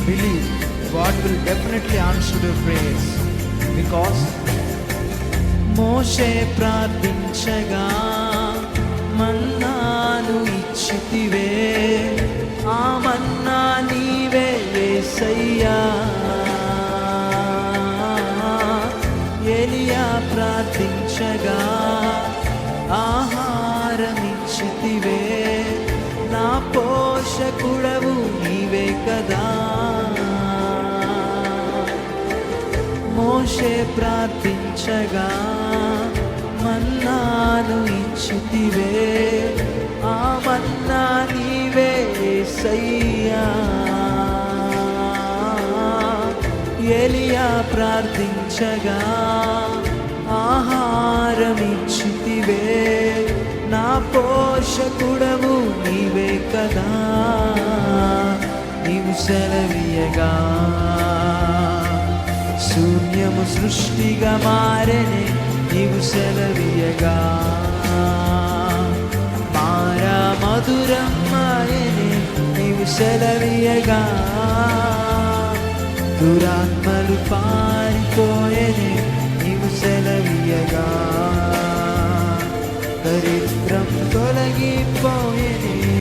believe God will definitely answer your prayers, because మోషే ప్రార్థించగా మన్నాను ఇచ్చితివే, ఆ మన్నా నీవే యేసయ్యా. ఎలియా ప్రార్థించగా ఆహారమిచ్చితివే, నా పోషకుడవు నీవే కదా. మోషే ప్రార్థించగా మన్నాను ఇచ్చితివే, ఆ మన్నా నీవే యేసయ్యా. ఎలియా ప్రార్థించగా ఆహారమిచ్చితివే, నా పోషకుడవు నీవే కదా. నీవు సెలవీయగా శూన్యము సృష్టిగా మారెనే, నీవు సెలవీయగా మారా మధురమ్మాయనే, నీవు సెలవీయగా దురాత్మలు పారిపోయేనే, నీవు సెలవీయగా దరిద్రం తొలగిపోయేనే.